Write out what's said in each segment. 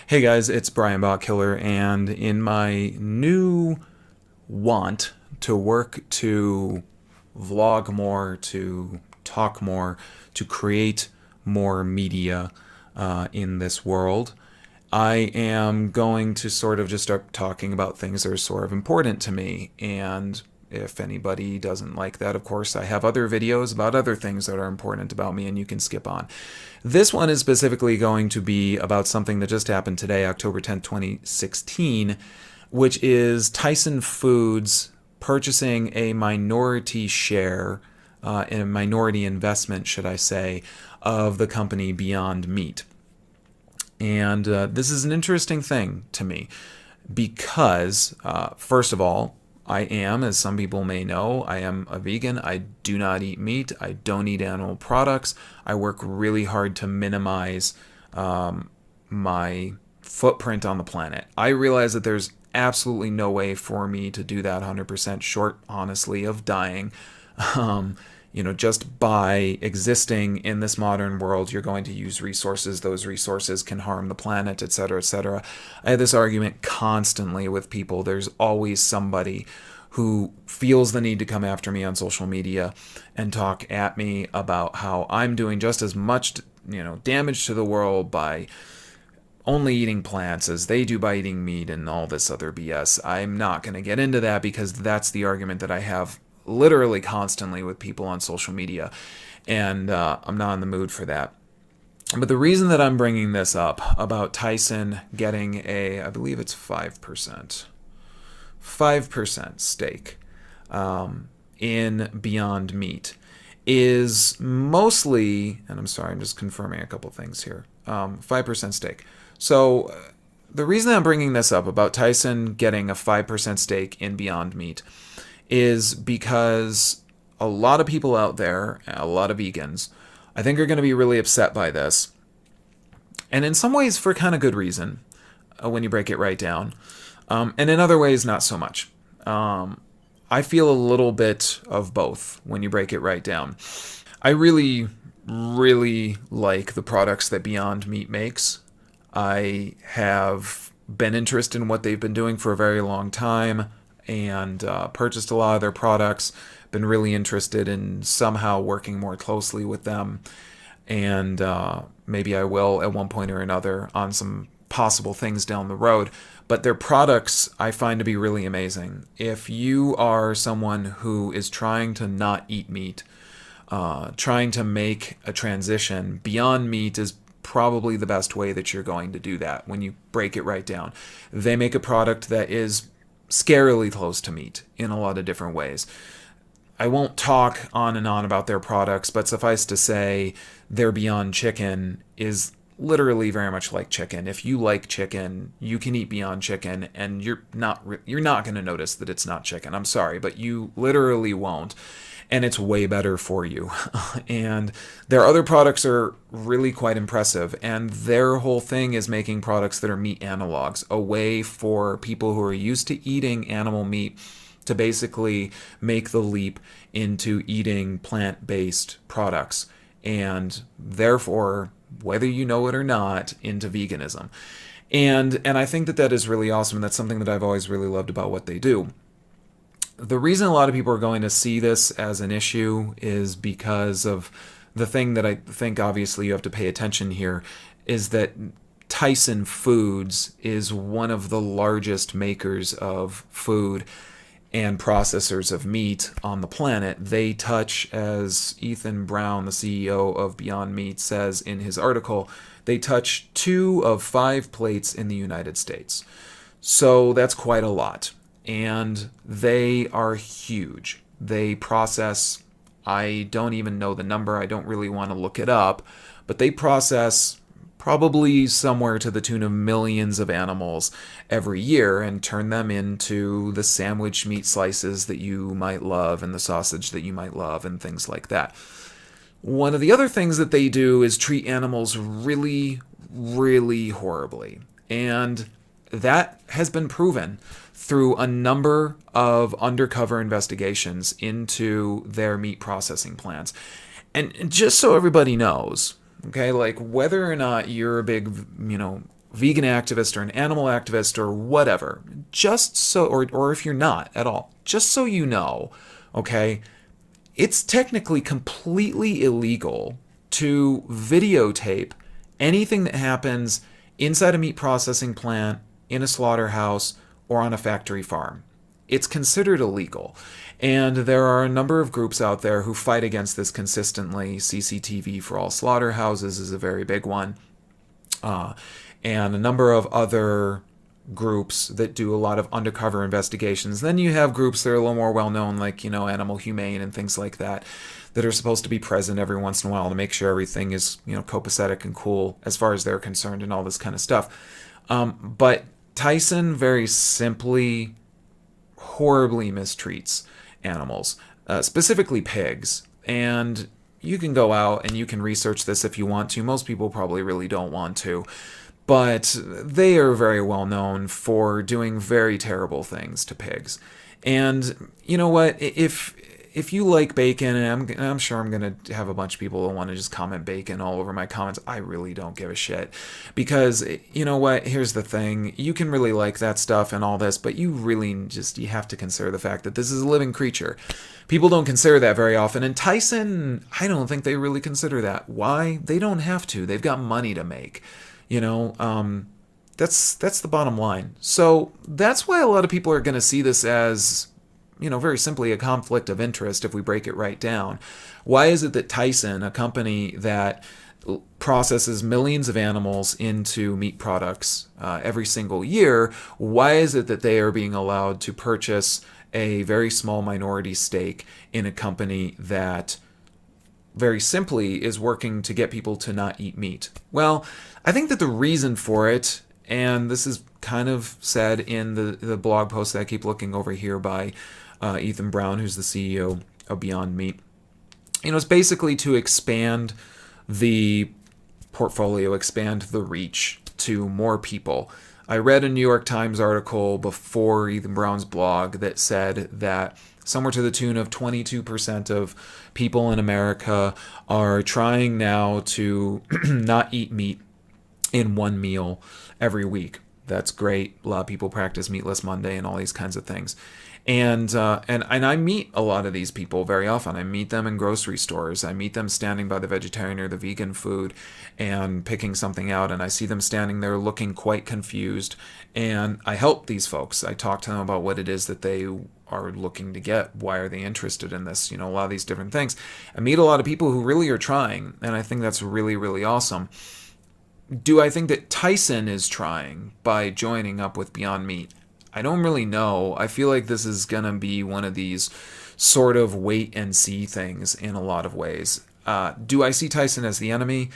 Hey guys, it's Brian Botkiller, and in my new want to work to vlog more, to talk more, to create more media in this world, I am going to sort of just start talking about things that are sort of important to me. And if anybody doesn't like that, of course, I have other videos about other things that are important about me, and you can skip on. This one is specifically going to be about something that just happened today, October 10th, 2016, which is Tyson Foods purchasing a minority share, a minority investment, should I say, of the company Beyond Meat. And this is an interesting thing to me because, first of all, I am, as some people may know, I am a vegan. I do not eat meat. I don't eat animal products. I work really hard to minimize my footprint on the planet. I realize that there's absolutely no way for me to do that 100% short, honestly, of dying. Um, just by existing in this modern world, you're going to use resources. Those resources can harm the planet, et cetera, et cetera. I have this argument constantly with people. There's always somebody who feels the need to come after me on social media and talk at me about how I'm doing just as much, damage to the world by only eating plants as they do by eating meat and all this other BS. I'm not going to get into that because that's the argument that I have literally constantly with people on social media, and I'm not in the mood for that. But the reason that I'm bringing this up about Tyson getting I believe it's 5% stake in Beyond Meat is mostly, and I'm sorry, I'm just confirming a couple things here, 5% stake. So the reason I'm bringing this up about Tyson getting a 5% stake in Beyond Meat is because a lot of people out there, a lot of vegans, I think are going to be really upset by this. And in some ways, for kind of good reason, when you break it right down. And in other ways, not so much. I feel a little bit of both when you break it right down. I really, really like the products that Beyond Meat makes. I have been interested in what they've been doing for a very long time and purchased a lot of their products. Been really interested in somehow working more closely with them, and maybe I will at one point or another on some possible things down the road. But their products I find to be really amazing. If you are someone who is trying to not eat meat, trying to make a transition, Beyond Meat is probably the best way that you're going to do that when you break it right down. They make a product that is scarily close to meat in a lot of different ways. I won't talk on and on about their products, but suffice to say, their Beyond Chicken is literally very much like chicken. If you like chicken, you can eat Beyond Chicken, and you're not going to notice that it's not chicken. I'm sorry, but you literally won't. And it's way better for you. And their other products are really quite impressive. And their whole thing is making products that are meat analogs, a way for people who are used to eating animal meat to basically make the leap into eating plant-based products. And therefore, whether you know it or not, into veganism. And I think that that is really awesome. And that's something that I've always really loved about what they do. The reason a lot of people are going to see this as an issue is because of the thing that I think obviously you have to pay attention here is that Tyson Foods is one of the largest makers of food and processors of meat on the planet. They touch, as Ethan Brown, the CEO of Beyond Meat, says in his article, they touch 2 of 5 plates in the United States. So that's quite a lot. And they are huge. They process, I don't even know the number, I don't really want to look it up, but they process probably somewhere to the tune of millions of animals every year and turn them into the sandwich meat slices that you might love and the sausage that you might love and things like that. One of the other things that they do is treat animals really, really horribly. And that has been proven through a number of undercover investigations into their meat processing plants. And just so everybody knows, okay, like whether or not you're a big, vegan activist or an animal activist or whatever, just so, or if you're not at all, just so you know, okay, it's technically completely illegal to videotape anything that happens inside a meat processing plant, in a slaughterhouse, or on a factory farm. It's considered illegal. And there are a number of groups out there who fight against this consistently. CCTV for all slaughterhouses is a very big one. And a number of other groups that do a lot of undercover investigations. Then you have groups that are a little more well known, like, Animal Humane and things like that, that are supposed to be present every once in a while to make sure everything is, copacetic and cool as far as they're concerned and all this kind of stuff. But Tyson very simply, horribly mistreats animals, specifically pigs. And you can go out and you can research this if you want to. Most people probably really don't want to. But they are very well known for doing very terrible things to pigs. And you know what? If you like bacon, and I'm sure I'm going to have a bunch of people that want to just comment bacon all over my comments, I really don't give a shit. Because, you know what? Here's the thing. You can really like that stuff and all this, but you have to consider the fact that this is a living creature. People don't consider that very often. And Tyson, I don't think they really consider that. Why? They don't have to. They've got money to make. That's the bottom line. So that's why a lot of people are going to see this as, very simply a conflict of interest if we break it right down. Why is it that Tyson, a company that processes millions of animals into meat products every single year, why is it that they are being allowed to purchase a very small minority stake in a company that very simply is working to get people to not eat meat? Well, I think that the reason for it, and this is kind of said in the blog post that I keep looking over here by Ethan Brown, who's the CEO of Beyond Meat, it's basically to expand the portfolio, expand the reach to more people. I read a New York Times article before Ethan Brown's blog that said that somewhere to the tune of 22% of people in America are trying now to not eat meat in one meal every week. That's great. A lot of people practice Meatless Monday and all these kinds of things. And I meet a lot of these people very often. I meet them in grocery stores. I meet them standing by the vegetarian or the vegan food and picking something out. And I see them standing there looking quite confused. And I help these folks. I talk to them about what it is that they are looking to get. Why are they interested in this? A lot of these different things. I meet a lot of people who really are trying. And I think that's really, really awesome. Do I think that Tyson is trying by joining up with Beyond Meat? I don't really know. I feel like this is going to be one of these sort of wait and see things in a lot of ways. Do I see Tyson as the enemy?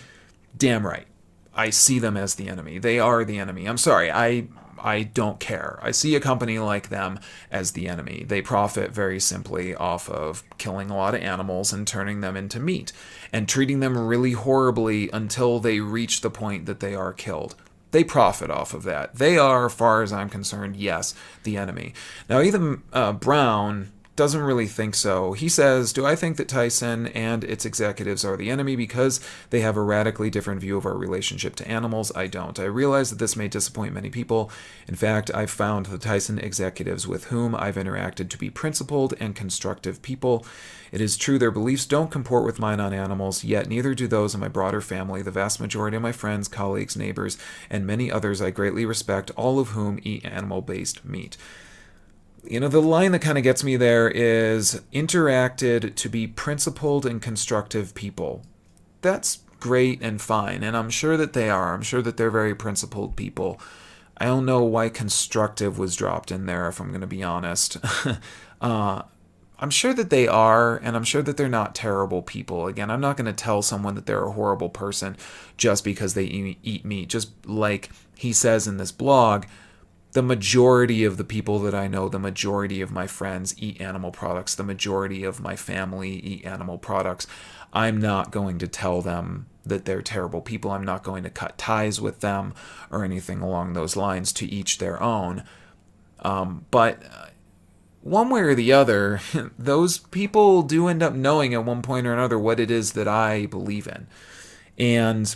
Damn right. I see them as the enemy. They are the enemy. I'm sorry. I don't care. I see a company like them as the enemy. They profit very simply off of killing a lot of animals and turning them into meat and treating them really horribly until they reach the point that they are killed. They profit off of that. They are, as far as I'm concerned, yes, the enemy. Now, Ethan Brown doesn't really think so. He says, do I think that Tyson and its executives are the enemy because they have a radically different view of our relationship to animals? I don't. I realize that this may disappoint many people. In fact, I've found the Tyson executives with whom I've interacted to be principled and constructive people. It is true their beliefs don't comport with mine on animals, yet neither do those in my broader family, the vast majority of my friends, colleagues, neighbors, and many others I greatly respect, all of whom eat animal-based meat. The line that kind of gets me there is interacted to be principled and constructive people. That's great and fine, and I'm sure that they are. I'm sure that they're very principled people. I don't know why constructive was dropped in there, if I'm going to be honest. I'm sure that they are, and I'm sure that they're not terrible people. Again, I'm not going to tell someone that they're a horrible person just because they eat meat. Just like he says in this blog, the majority of the people that I know, the majority of my friends eat animal products. The majority of my family eat animal products. I'm not going to tell them that they're terrible people. I'm not going to cut ties with them or anything along those lines, to each their own. But one way or the other, those people do end up knowing at one point or another what it is that I believe in. And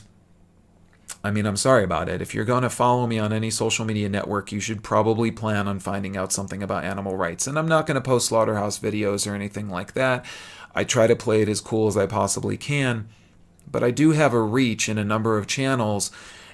I mean, I'm sorry about it. If you're going to follow me on any social media network, you should probably plan on finding out something about animal rights. And I'm not going to post slaughterhouse videos or anything like that. I try to play it as cool as I possibly can. But I do have a reach in a number of channels,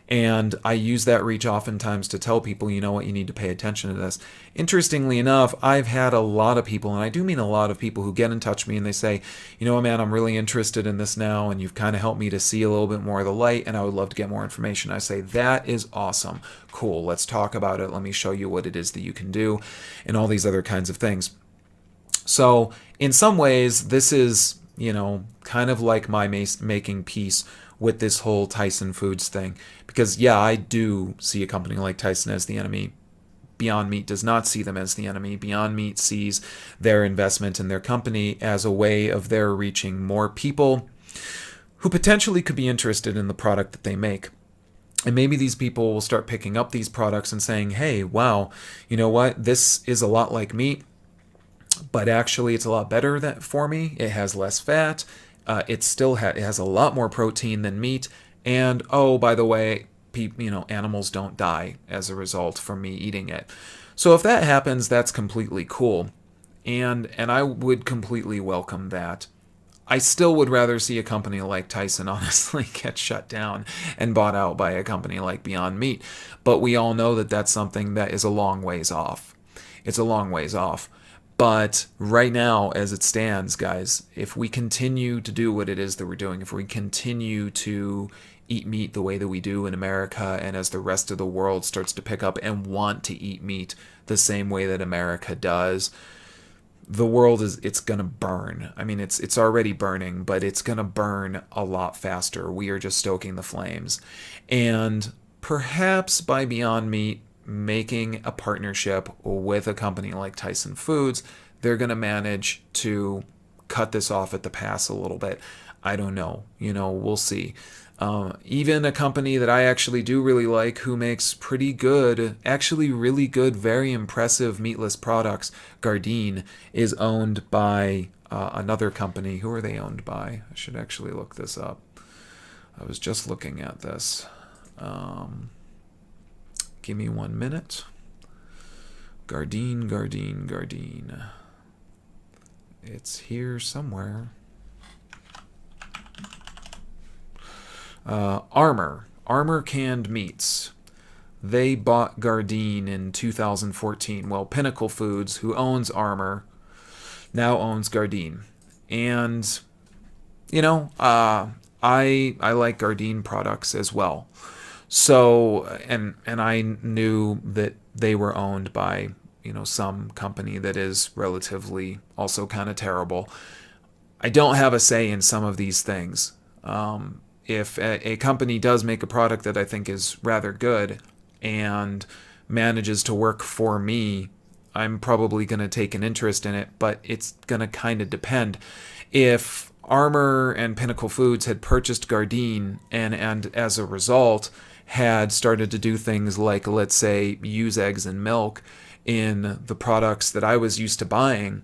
and I use that reach oftentimes to tell people, you know what, you need to pay attention to this. Interestingly enough, I've had a lot of people, and I do mean a lot of people, who get in touch with me and they say, you know what, man, I'm really interested in this now, and you've kind of helped me to see a little bit more of the light, and I would love to get more information. I say, that is awesome. Cool, let's talk about it. Let me show you what it is that you can do, and all these other kinds of things. So in some ways, this is, kind of like my making peace with this whole Tyson Foods thing. Because, yeah, I do see a company like Tyson as the enemy. Beyond Meat does not see them as the enemy. Beyond Meat sees their investment in their company as a way of their reaching more people who potentially could be interested in the product that they make. And maybe these people will start picking up these products and saying, hey, wow, you know what? This is a lot like meat, but actually it's a lot better for me. It has less fat. It has a lot more protein than meat. And, oh, by the way, animals don't die as a result from me eating it. So if that happens, that's completely cool. And I would completely welcome that. I still would rather see a company like Tyson, honestly, get shut down and bought out by a company like Beyond Meat. But we all know that that's something that is a long ways off. It's a long ways off. But right now, as it stands, guys, if we continue to do what it is that we're doing, if we continue to eat meat the way that we do in America, and as the rest of the world starts to pick up and want to eat meat the same way that America does, the world it's going to burn. I mean, it's already burning, but it's going to burn a lot faster. We are just stoking the flames. And perhaps by Beyond Meat making a partnership with a company like Tyson Foods, they're going to manage to cut this off at the pass a little bit. I don't know. We'll see. Even a company that I actually do really like, who makes pretty good, actually really good, very impressive meatless products, Gardein, is owned by another company. Who are they owned by? I should actually look this up. I was just looking at this. Give me 1 minute. Gardein. It's here somewhere. Armor Canned Meats. They bought Gardein in 2014. Well, Pinnacle Foods, who owns Armor, now owns Gardein. And, I like Gardein products as well. So, and I knew that they were owned by, some company that is relatively also kind of terrible. I don't have a say in some of these things. If a company does make a product that I think is rather good and manages to work for me, I'm probably going to take an interest in it, but it's going to kind of depend. If Armor and Pinnacle Foods had purchased Gardein and as a result had started to do things like, let's say, use eggs and milk in the products that I was used to buying,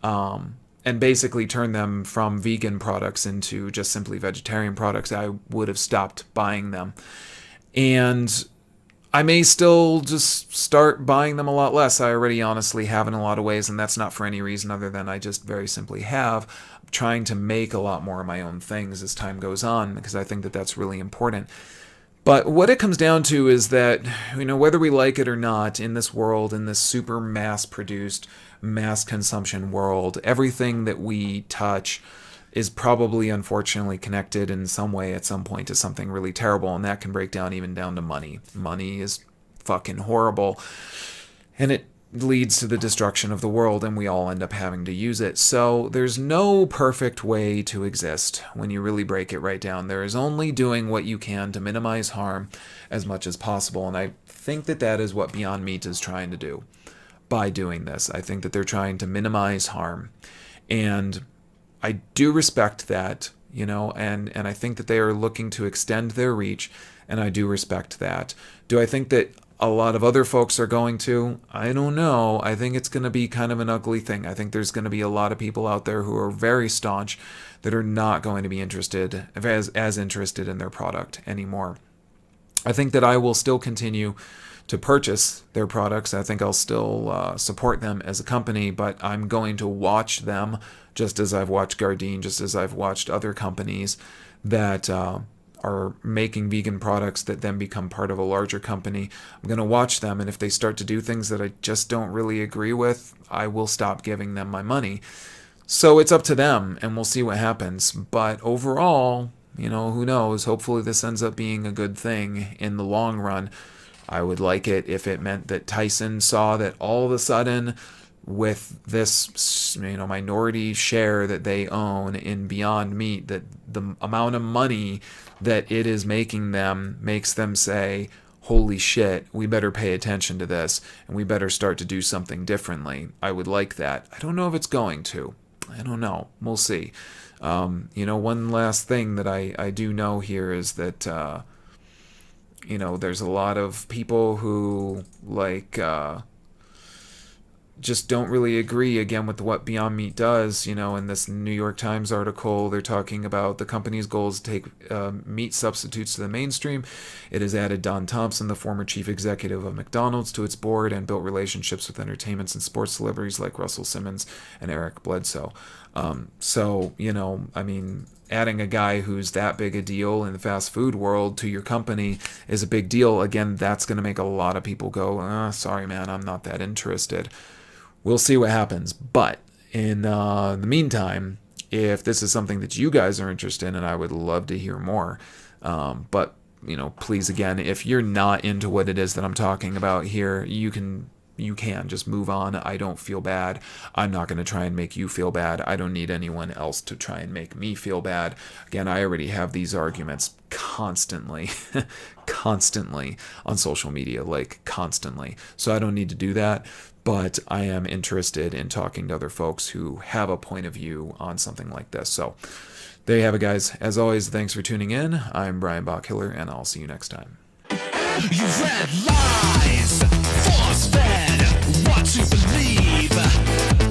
and basically turn them from vegan products into just simply vegetarian products, I would have stopped buying them. And I may still just start buying them a lot less. I already honestly have in a lot of ways, and that's not for any reason other than I just very simply have. I'm trying to make a lot more of my own things as time goes on, because I think that that's really important. But what it comes down to is that, whether we like it or not, in this world, in this super mass-produced, mass consumption world, everything that we touch is probably unfortunately connected in some way at some point to something really terrible, and that can break down even down to money. Money is fucking horrible, and it leads to the destruction of the world, and we all end up having to use it. So there's no perfect way to exist when you really break it right down. There is only doing what you can to minimize harm as much as possible, and I think that that is what Beyond Meat is trying to do by doing this. I think that they're trying to minimize harm, and I do respect that, and I think that they are looking to extend their reach, and I do respect that. Do I think that a lot of other folks are going to? I don't know. I think it's going to be kind of an ugly thing. I think there's going to be a lot of people out there who are very staunch that are not going to be interested, as interested in their product anymore. I think that I will still continue to purchase their products. I think I'll still support them as a company, but I'm going to watch them just as I've watched Gardein, just as I've watched other companies that are making vegan products that then become part of a larger company. I'm going to watch them, and if they start to do things that I just don't really agree with, I will stop giving them my money. So it's up to them, and we'll see what happens. But overall, who knows? Hopefully this ends up being a good thing in the long run. I would like it if it meant that Tyson saw that all of a sudden, with this minority share that they own in Beyond Meat, that the amount of money that it is making them makes them say, holy shit, we better pay attention to this and we better start to do something differently. I would like that. I don't know if it's going to. I don't know. We'll see. One last thing that I do know here is that there's a lot of people who just don't really agree again with what Beyond Meat does. In this New York Times article, they're talking about the company's goals to take meat substitutes to the mainstream. It has added Don Thompson, the former chief executive of McDonald's, to its board and built relationships with entertainment and sports celebrities like Russell Simmons and Eric Bledsoe. Adding a guy who's that big a deal in the fast food world to your company is a big deal. Again, that's going to make a lot of people go, sorry, man, I'm not that interested. We'll see what happens. But in the meantime, if this is something that you guys are interested in, I would love to hear more. But please, again, if you're not into what it is that I'm talking about here, you can just move on. I don't feel bad. I'm not going to try and make you feel bad. I don't need anyone else to try and make me feel bad. Again, I already have these arguments constantly on social media, constantly. So I don't need to do that. But I am interested in talking to other folks who have a point of view on something like this. So there you have it, guys. As always, thanks for tuning in. I'm Brian Bachhiller, and I'll see you next time. You read lies, force fed what to believe.